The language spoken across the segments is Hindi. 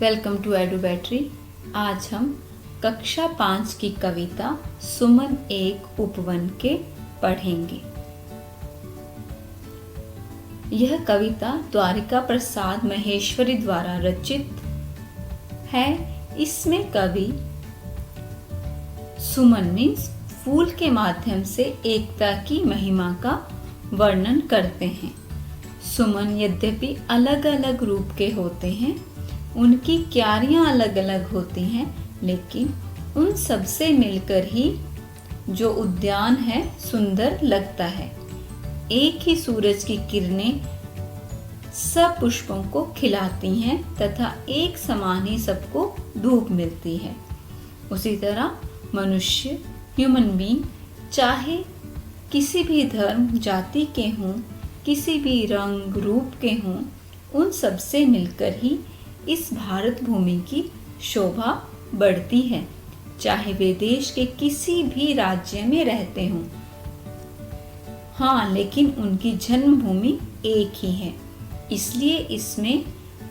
Welcome to edu battery. आज हम कक्षा 5 की कविता सुमन एक उपवन के पढ़ेंगे। यह कविता द्वारिका प्रसाद महेश्वरी द्वारा रचित है। इसमें कवि सुमन मीन्स फूल के माध्यम से एकता की महिमा का वर्णन करते हैं। सुमन यद्यपि अलग अलग रूप के होते हैं, उनकी क्यारियां अलग अलग होती हैं, लेकिन उन सब से मिलकर ही जो उद्यान है सुंदर लगता है। एक ही सूरज की किरणें सब पुष्पों को खिलाती हैं तथा एक समान ही सबको धूप मिलती है। उसी तरह मनुष्य ह्यूमन बीइंग चाहे किसी भी धर्म जाति के हों, किसी भी रंग रूप के हों, उन सब से मिलकर ही इस भारत भूमि की शोभा बढ़ती है, चाहे वे देश के किसी भी राज्य में रहते हों। हाँ, लेकिन उनकी जन्मभूमि एक ही है, इसलिए इसमें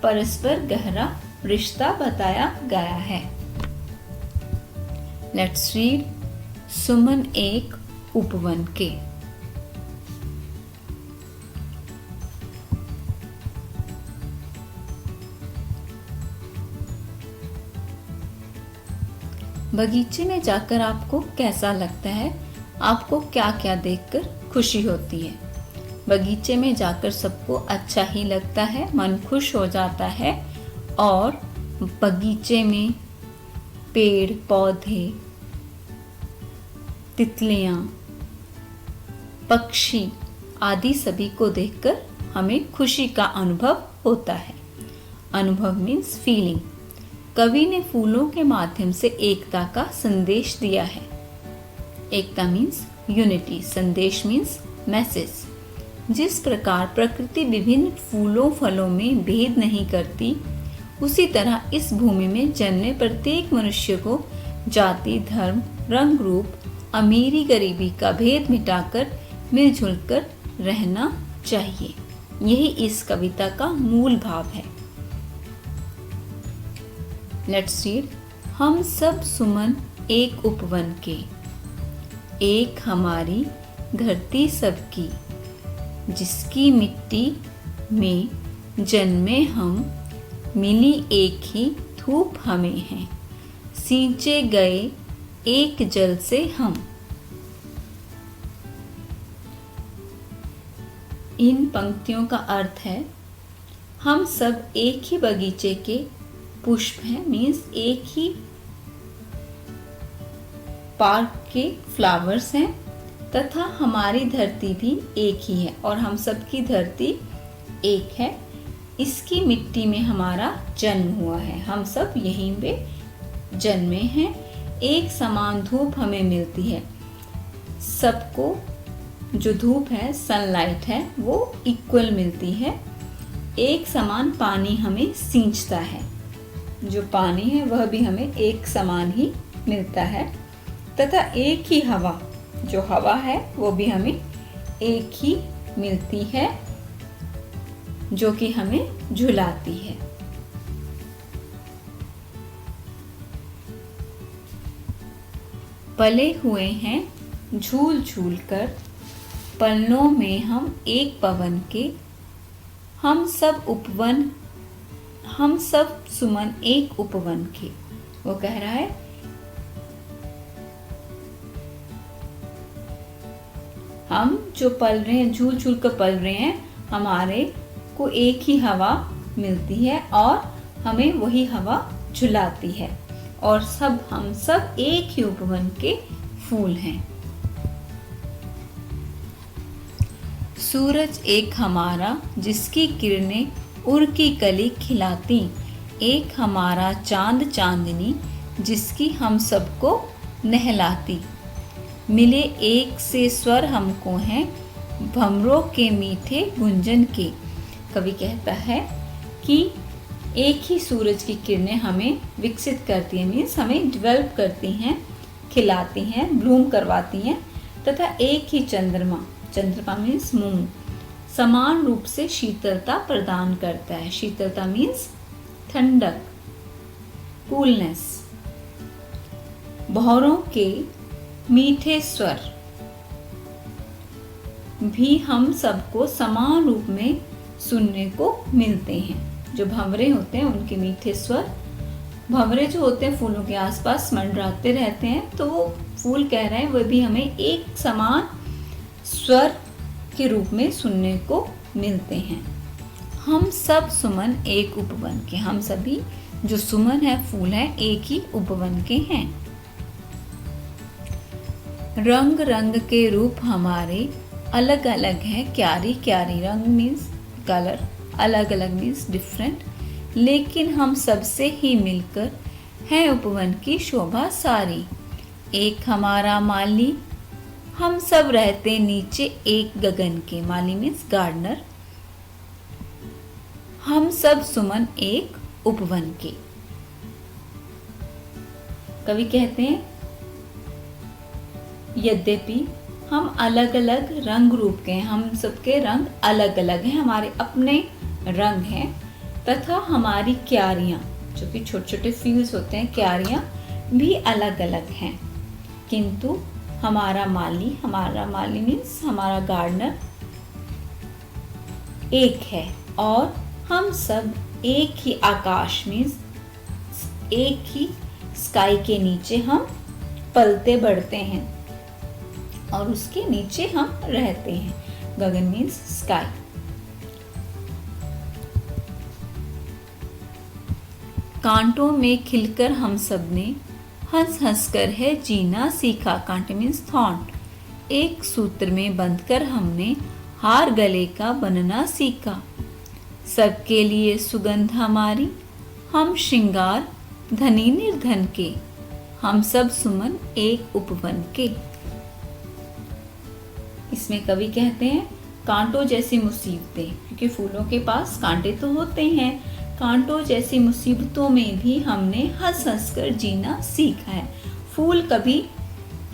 परस्पर गहरा रिश्ता बताया गया है। लेट्स रीड सुमन एक उपवन के। बगीचे में जाकर आपको कैसा लगता है? आपको क्या क्या देखकर खुशी होती है? बगीचे में जाकर सबको अच्छा ही लगता है, मन खुश हो जाता है। और बगीचे में पेड़ पौधे, तितलियां, पक्षी आदि सभी को देखकर हमें खुशी का अनुभव होता है। अनुभव मीन्स फीलिंग। कवि ने फूलों के माध्यम से एकता का संदेश दिया है। एकता मीन्स यूनिटी, संदेश मीन्स मैसेज। जिस प्रकार प्रकृति विभिन्न फूलों फलों में भेद नहीं करती, उसी तरह इस भूमि में जन्मे प्रत्येक मनुष्य को जाति, धर्म, रंग रूप, अमीरी गरीबी का भेद मिटाकर मिलजुल कर रहना चाहिए। यही इस कविता का मूल भाव है। Let's read. हम सब सुमन एक उपवन के, एक हमारी धरती सबकी, जिसकी मिट्टी में जन्मे हम, मिली एक ही धूप हमें है, सींचे गए एक जल से हम। इन पंक्तियों का अर्थ है, हम सब एक ही बगीचे के पुष्प हैं, मीन्स एक ही पार्क के फ्लावर्स हैं, तथा हमारी धरती भी एक ही है और हम सबकी धरती एक है। इसकी मिट्टी में हमारा जन्म हुआ है, हम सब यहीं पे जन्मे हैं। एक समान धूप हमें मिलती है, सबको जो धूप है, सनलाइट है, वो इक्वल मिलती है। एक समान पानी हमें सींचता है, जो पानी है वह भी हमें एक समान ही मिलता है, तथा एक ही हवा, जो हवा है वो भी हमें एक ही मिलती है, जो कि हमें झुलाती है। पले हुए हैं झूल झूल कर, पलनों में हम एक पवन के, हम सब सुमन एक उपवन के। वो कह रहा है हम जो पल रहे हैं, झूल झूल कर पल रहे हैं, हमारे को एक ही हवा मिलती है और हमें वही हवा झुलाती है, और हम सब एक ही उपवन के फूल हैं। सूरज एक हमारा, जिसकी किरणें उर की कली खिलाती, एक हमारा चांद चांदनी, जिसकी हम सबको नहलाती। मिले एक से स्वर हमको हैं, भंवरों के मीठे गुंजन के। कवि कहता है कि एक ही सूरज की किरणें हमें विकसित करती हैं, मीन्स हमें डेवलप करती हैं, खिलाती हैं, ब्लूम करवाती हैं, तथा एक ही चंद्रमा मीन्स मून, समान रूप से शीतलता प्रदान करता है। शीतलता मीन्स ठंडक, कूलनेस। भौरों के मीठे स्वर भी हम सबको समान रूप में सुनने को मिलते हैं। जो भंवरे होते हैं उनके मीठे स्वर, भंवरे जो होते हैं फूलों के आसपास मंडराते रहते हैं, तो वो फूल कह रहे हैं वो भी हमें एक समान स्वर के रूप में सुनने को मिलते हैं। हम सब सुमन एक उपवन के, हम सभी जो सुमन है फूल है एक ही उपवन के हैं। रंग रंग के रूप हमारे अलग अलग हैं, क्यारी क्यारी, रंग मीन्स कलर, अलग अलग मीन्स डिफरेंट, लेकिन हम सबसे ही मिलकर है उपवन की शोभा सारी। एक हमारा माली, हम सब रहते नीचे एक गगन के, माली मीन्स गार्डनर। हम सब सुमन एक उपवन के। कवि कहते हैं यद्यपि हम अलग अलग रंग रूप के हैं, हम सबके रंग अलग अलग हैं, हमारे अपने रंग हैं, तथा हमारी क्यारियां जो कि छोटे छोटे फील्ड्स होते हैं, क्यारियां भी अलग अलग हैं, किंतु हमारा माली मीन्स हमारा गार्डनर एक है, और हम सब एक ही आकाश मीन्स एक ही स्काई के नीचे हम पलते बढ़ते हैं और उसके नीचे हम रहते हैं। गगन मीन्स स्काई। कांटों में खिलकर हम सब ने हंस हंस कर है जीना सीखा, कांटे मीन्स थॉर्न। एक सूत्र में बंधकर हमने हार गले का बनना सीखा। सबके लिए सुगंध हमारी, हम श्रृंगार धनी निर्धन के, हम सब सुमन एक उपवन के। इसमें कवि कहते हैं कांटों जैसी मुसीबतें, क्योंकि फूलों के पास कांटे तो होते हैं, कांटों जैसी मुसीबतों में भी हमने हंस हंस कर जीना सीखा है। फूल कभी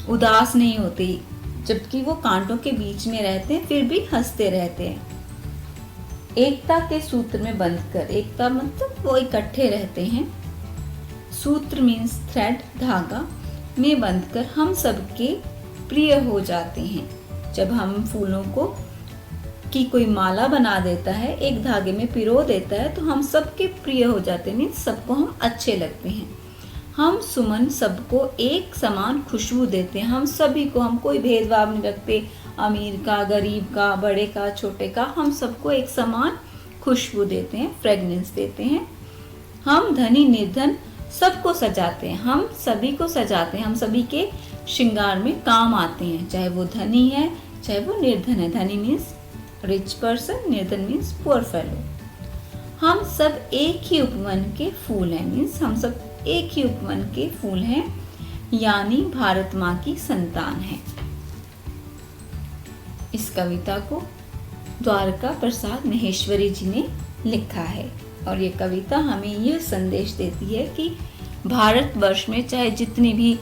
उदास नहीं होते, जबकि वो कांटों के बीच में रहते हैं फिर भी हंसते रहते हैं। एकता के सूत्र में बंधकर, एकता मतलब वो इकट्ठे रहते हैं, सूत्र मीन्स थ्रेड, धागा में बंधकर हम सबके प्रिय हो जाते हैं। जब हम फूलों को की कोई माला बना देता है, एक धागे में पिरो देता है, तो हम सबके प्रिय हो जाते हैं, मीन्स सबको हम अच्छे लगते हैं। हम सुमन सबको एक समान खुशबू देते हैं, हम सभी को, हम कोई भेदभाव नहीं रखते, अमीर का, गरीब का, बड़े का, छोटे का, हम सबको एक समान खुशबू देते हैं, फ्रेगनेंस देते हैं। हम धनी निर्धन सबको सजाते हैं, हम सभी को सजाते हैं, हम सभी के श्रृंगार में काम आते हैं, चाहे वो धनी है चाहे वो निर्धन है। धनी मीन्स रिच पर्सन, निर्धन मीन्स पुअर फेलो। हम सब एक ही उपवन के फूल हैं, मीन्स हम सब एक ही उपवन के फूल हैं, यानी भारत माँ की संतान है। इस कविता को द्वारका प्रसाद महेश्वरी जी ने लिखा है, और ये कविता हमें यह संदेश देती है कि भारतवर्ष में चाहे जितनी भी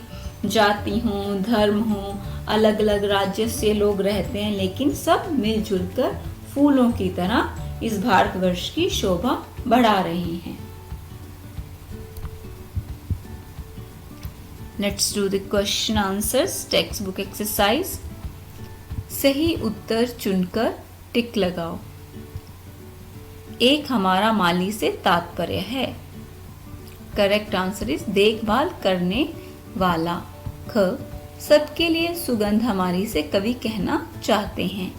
जाति हों, धर्म हों, अलग अलग राज्य से लोग रहते हैं, लेकिन सब मिलजुल कर फूलों की तरह इस भारतवर्ष की शोभा बढ़ा रहे हैं। Let's do the question answers text book exercise. सही उत्तर चुनकर टिक लगाओ। एक हमारा माली से तात्पर्य है। करेक्ट आंसर इज देखभाल करने वाला। ख सबके लिए सुगंध हमारी से कवि कहना चाहते हैं।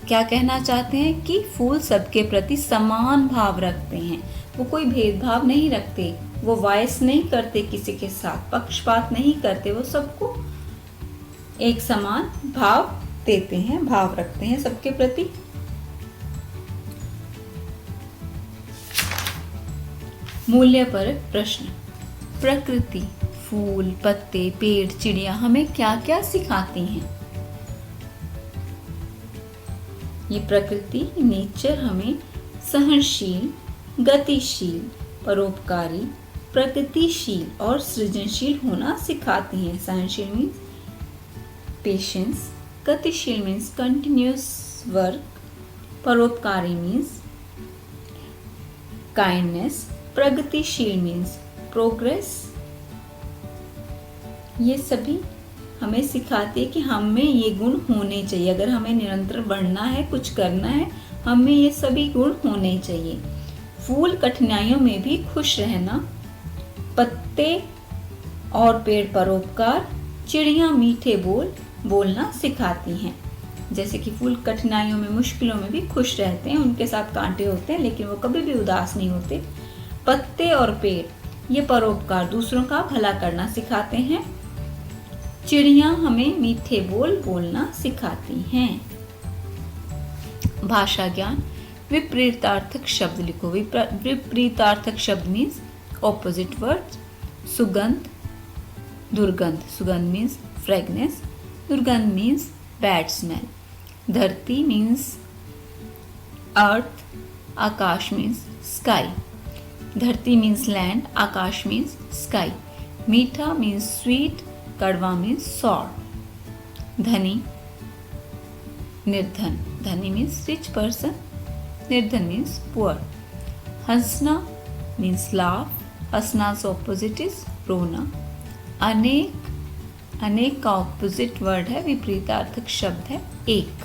क्या कहना चाहते हैं? कि फूल सबके प्रति समान भाव रखते हैं, वो कोई भेदभाव नहीं रखते, वो वायस नहीं करते किसी के साथ, पक्षपात नहीं करते, वो सबको एक समान भाव देते हैं, भाव रखते हैं सबके प्रति। मूल्यपरक प्रश्न। प्रकृति, फूल, पत्ते, पेड़, चिड़िया हमें क्या क्या सिखाती हैं? ये प्रकृति, नेचर हमें सहनशील, गतिशील, परोपकारी, प्रगतिशील और सृजनशील होना सिखाती है। सहनशील मीन्स पेशेंस, गतिशील मीन्स कंटिन्यूस वर्क, परोपकारी मीन्स काइंडनेस, प्रगतिशील मीन्स प्रोग्रेस। ये सभी हमें सिखाती है कि हमें ये गुण होने चाहिए। अगर हमें निरंतर बढ़ना है, कुछ करना है, हमें ये सभी गुण होने चाहिए। फूल कठिनाइयों में भी खुश रहना, पत्ते और पेड़ परोपकार, चिड़िया मीठे बोल बोलना सिखाती हैं। जैसे कि फूल कठिनाइयों में, मुश्किलों में भी खुश रहते हैं, उनके साथ कांटे होते हैं लेकिन वो कभी भी उदास नहीं होते। पत्ते और पेड़ ये परोपकार, दूसरों का भला करना सिखाते हैं। चिड़िया हमें मीठे बोल बोलना सिखाती हैं। भाषा ज्ञान, विपरीतार्थक शब्द लिखो। विपरीतार्थक शब्द मीन्स ऑपोजिट वर्ड। सुगंध, दुर्गंध। सुगंध मीन्स फ्रेगनेस, दुर्गंध मीन्स बैड स्मेल। धरती मीन्स अर्थ, आकाश मीन्स स्काई। धरती मीन्स लैंड, आकाश मीन्स स्काई। मीठा मीन्स स्वीट, कड़वा मीन्स सॉर। धनी, निर्धन। धनी मीन्स रिच पर्सन, निर्धन मीन्स पुअर। हंसना मीन्स लाफ, हंसना ऑपोजिट इज रोना। अनेक, अनेक का ऑपोजिट वर्ड है, विपरीतार्थक शब्द है एक।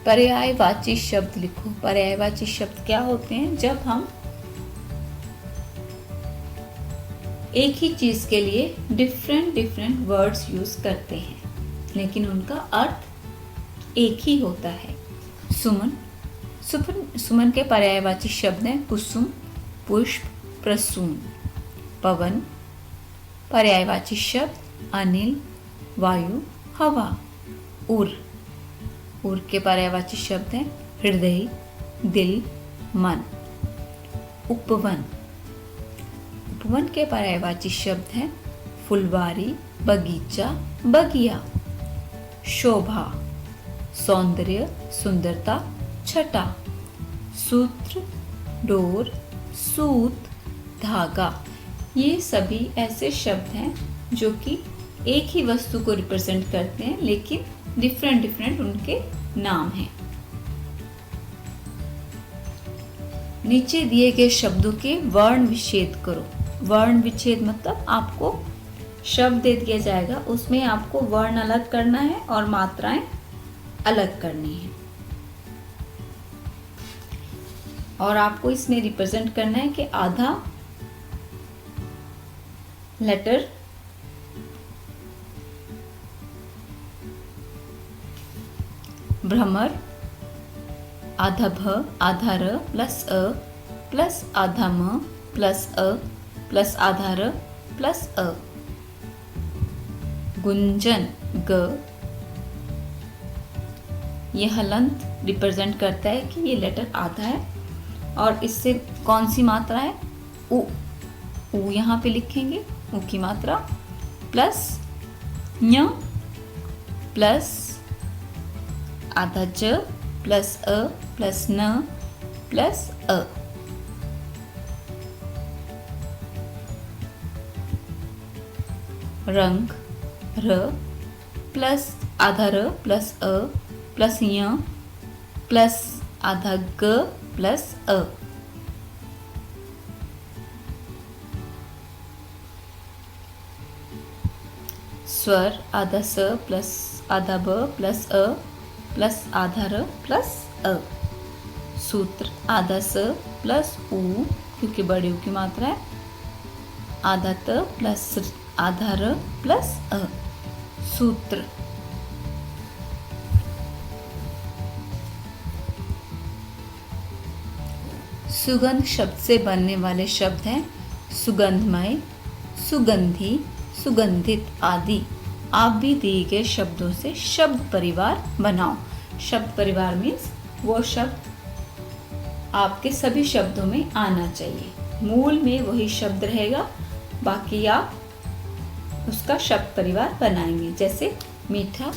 पर्यायवाची शब्द लिखो। पर्यायवाची शब्द क्या होते हैं? जब हम एक ही चीज के लिए डिफरेंट वर्ड्स यूज करते हैं लेकिन उनका अर्थ एक ही होता है। सुमन, सुमन के पर्यायवाची शब्द हैं कुसुम, पुष्प, प्रसून। पवन, पर्यायवाची शब्द अनिल, वायु, हवा। उर के पर्यायवाची शब्द हैं हृदय, दिल, मन। उपवन के पर्यायवाची शब्द हैं फुलवारी, बगीचा, बगिया। शोभा, सौंदर्य, सुंदरता, छटा। सूत्र, डोर, सूत, धागा। ये सभी ऐसे शब्द हैं जो कि एक ही वस्तु को रिप्रेजेंट करते हैं लेकिन डिफरेंट उनके नाम हैं। नीचे दिए गए शब्दों के वर्ण विच्छेद करो। वर्ण विच्छेद मतलब आपको शब्द दे दिया जाएगा, उसमें आपको वर्ण अलग करना है और मात्राएं अलग करनी है और आपको इसमें रिप्रेजेंट करना है कि आधा लेटर भ्रमर, आधा भ, आधा र प्लस अ प्लस आधा म प्लस अ प्लस आधा र प्लस अ। गुंजन, ग। यह हलंत रिप्रेजेंट करता है कि ये लेटर आधा है और इससे कौन सी मात्रा है? उ। उ यहाँ पे लिखेंगे, उ की मात्रा प्लस ञ प्लस आधा ज प्लस अ प्लस न प्लस अ। रंग, र प्लस आधा र प्लस अ प्लस य प्लस आधा ग प्लस अ। स्वर, आधा स प्लस आधा ब प्लस अ प्लस आधा र प्लस अ। सूत्र, आधा स प्लस उ क्योंकि बड़े उ की मात्रा है, आधा त प्लस आधा र प्लस अ। सूत्र। सुगंध शब्द से बनने वाले शब्द हैं सुगंधमय, सुगंधी, सुगंधित आदि। आप भी दिए गए शब्दों से शब्द परिवार बनाओ। शब्द परिवार मीन्स वो शब्द आपके सभी शब्दों में आना चाहिए। मूल में वही शब्द रहेगा, बाकी आप उसका शब्द परिवार बनाएंगे। जैसे मीठा,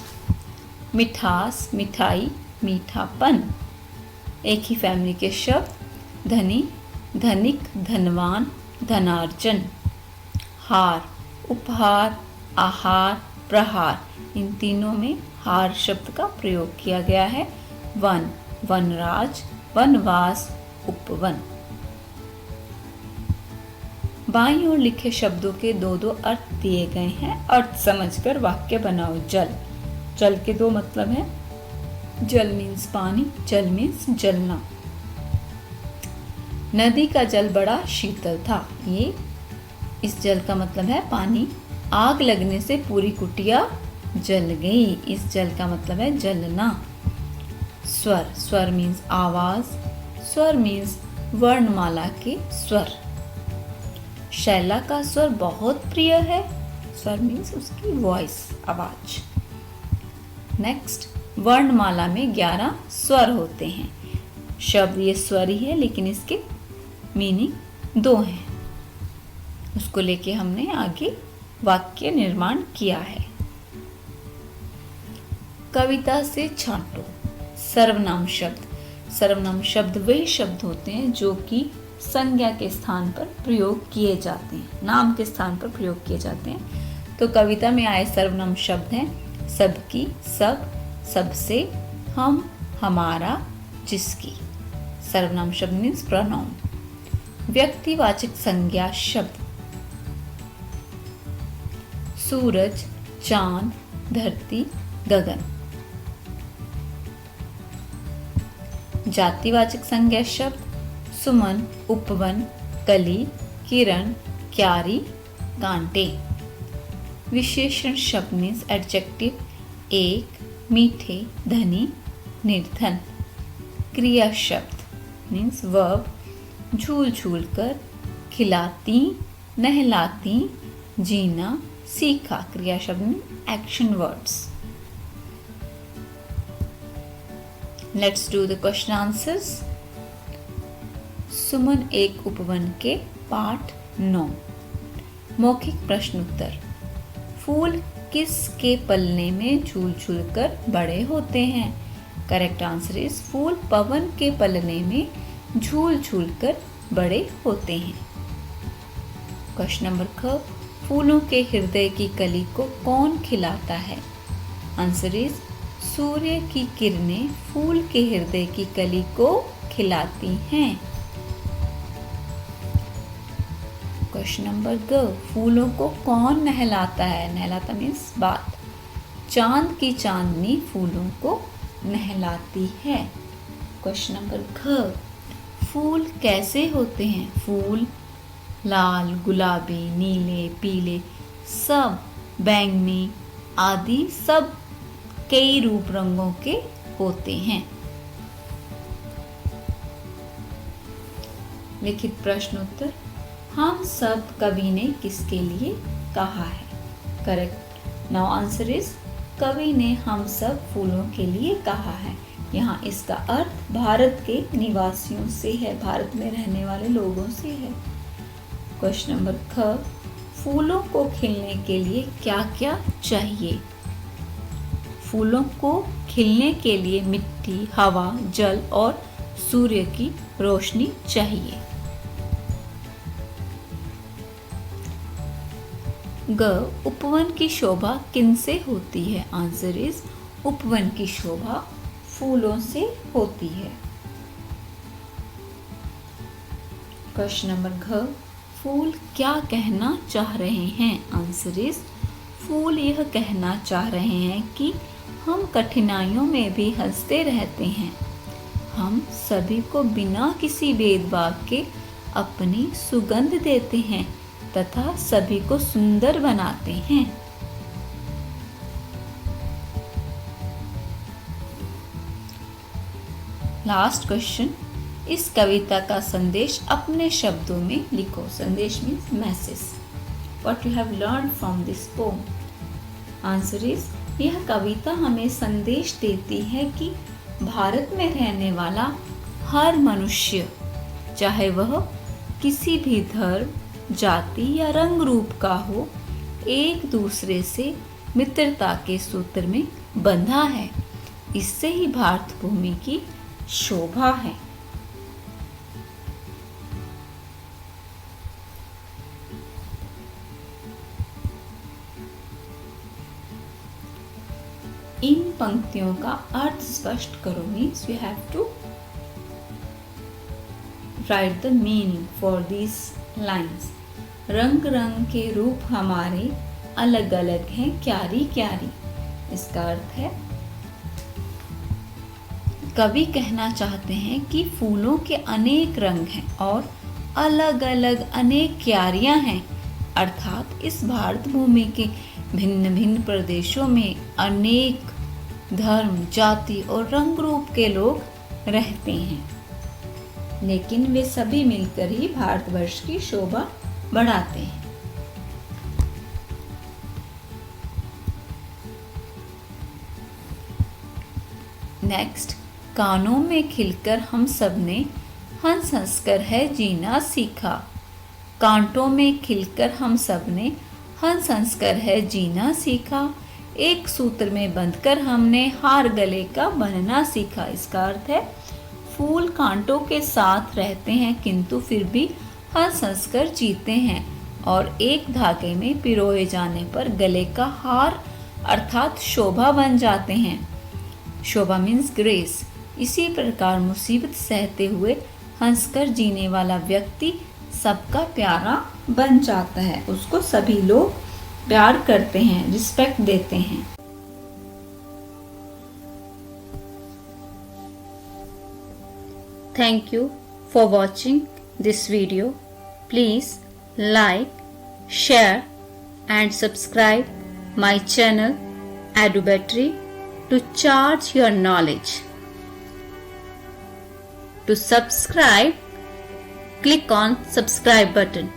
मिठास, मिठाई, मीठापन। एक ही फैमिली के शब्द धनी, धनिक, धनवान, धनार्जन। हार, उपहार, आहार, प्रहार। इन तीनों में हार शब्द का प्रयोग किया गया है। वन, वनराज, वनवास, उपवन। बाईं ओर लिखे शब्दों के दो दो अर्थ दिए गए हैं, अर्थ समझकर वाक्य बनाओ। जल, जल के दो मतलब हैं। जल मीन्स पानी, जल मीन्स जलना। नदी का जल बड़ा शीतल था, ये इस जल का मतलब है पानी। आग लगने से पूरी कुटिया जल गई, इस जल का मतलब है जलना। स्वर, स्वर मीन्स आवाज, स्वर मीन्स वर्णमाला के स्वर। शैला का स्वर बहुत प्रिय है, स्वर मीन्स उसकी वॉइस, आवाज। नेक्स्ट, वर्णमाला में 11 स्वर होते हैं। शब्द ये स्वर ही है लेकिन इसके मीनिंग 2 हैं। उसको लेके हमने आगे वाक्य निर्माण किया है। कविता से छांटो। सर्वनाम शब्द, सर्वनाम शब्द वही शब्द होते हैं जो कि संज्ञा के स्थान पर प्रयोग किए जाते हैं, नाम के स्थान पर प्रयोग किए जाते हैं। तो कविता में आए सर्वनाम शब्द हैं सबकी, सब, सबसे, हम, हमारा, जिसकी। सर्वनाम शब्द मीन्स प्रोनाउन। व्यक्तिवाचक संज्ञा शब्द सूरज, चांद, धरती, गगन। जातिवाचक संज्ञा शब्द सुमन, उपवन, कली, किरण, क्यारी, कांटे। विशेषण शब्द मीन्स एडजेक्टिव एक, मीठे, धनी, निर्धन। क्रिया शब्द मीन्स वर्ब झूल झूल कर, खिलाती, नहलाती, जीना, सीखा। क्रिया शब्द में action words. Let's do the question answers. Suman एक उपवन के पाठ 9। मौखिक प्रश्न उत्तर। फूल किसके पलने में झूल झूल कर बड़े होते हैं? करेक्ट आंसर इज फूल पवन के पलने में झूल झूल कर बड़े होते हैं। क्वेश्चन नंबर ख। फूलों के हृदय की कली को कौन खिलाता है? आंसर इज सूर्य की किरणें फूल के हृदय की कली को खिलाती हैं। क्वेश्चन नंबर ग। फूलों को कौन नहलाता है? नहलाता मीन्स बाथ। चांद की चांदनी फूलों को नहलाती है। क्वेश्चन नंबर घ। फूल कैसे होते हैं? फूल लाल, गुलाबी, नीले, पीले, सब बैंगनी आदि सब कई रूप रंगों के होते हैं। लिखित प्रश्न उत्तर। हम सब कवि ने किसके लिए कहा है? करेक्ट नाउ आंसर इज कवि ने हम सब फूलों के लिए कहा है। यहाँ इसका अर्थ भारत के निवासियों से है, भारत में रहने वाले लोगों से है। क्वेश्चन नंबर ख। फूलों को खिलने के लिए क्या क्या चाहिए? फूलों को खिलने के लिए मिट्टी, हवा, जल और सूर्य की रोशनी चाहिए। ग। उपवन की शोभा किनसे होती है? आंसर इज उपवन की शोभा फूलों से होती है। क्वेश्चन नंबर घ। फूल क्या कहना चाह रहे हैं? आंसर इज फूल यह कहना चाह रहे हैं कि हम कठिनाइयों में भी हंसते रहते हैं। हम सभी को बिना किसी भेदभाव के अपनी सुगंध देते हैं तथा सभी को सुंदर बनाते हैं। Last question. इस कविता का संदेश अपने शब्दों में लिखो। संदेश means message. What you have learn from this pome? Answer is यह कविता हमें संदेश देती है कि भारत में रहने वाला हर मनुष्य, चाहे वह किसी भी धर्म, जाति या रंग रूप का हो, एक दूसरे से मित्रता के सूत्र में बंधा है। इससे ही भारत भूमि की शोभा है। इन पंक्तियों का अर्थ स्पष्ट करो। Means you have to write the meaning for this lines. रंग रंग के रूप हमारे अलग अलग हैं क्यारी क्यारी। इसका अर्थ है कवि कहना चाहते हैं कि फूलों के अनेक रंग हैं और अलग अलग अनेक क्यारियां हैं। अर्थात इस भारत भूमि के भिन्न भिन्न प्रदेशों में अनेक धर्म, जाति और रंग रूप के लोग रहते हैं, लेकिन वे सभी मिलकर ही भारतवर्ष की शोभा बढ़ाते हैं। नेक्स्ट, कानों में खिलकर हम सब ने हंस हंस कर है जीना सीखा। कांटों में खिलकर हम सब ने हंस हंस कर है जीना सीखा। एक सूत्र में बंधकर हमने हार गले का बनना सीखा। इसका अर्थ है फूल कांटों के साथ रहते हैं किंतु फिर भी हंस हंस कर जीते हैं और एक धागे में पिरोए जाने पर गले का हार अर्थात शोभा बन जाते हैं। शोभा मीन्स ग्रेस। इसी प्रकार मुसीबत सहते हुए हंसकर जीने वाला व्यक्ति सबका प्यारा बन जाता है। उसको सभी लोग प्यार करते हैं, रिस्पेक्ट देते हैं। Thank you for watching this video. Please like, share and subscribe my channel EduBattery to charge your knowledge. To subscribe, click on subscribe button.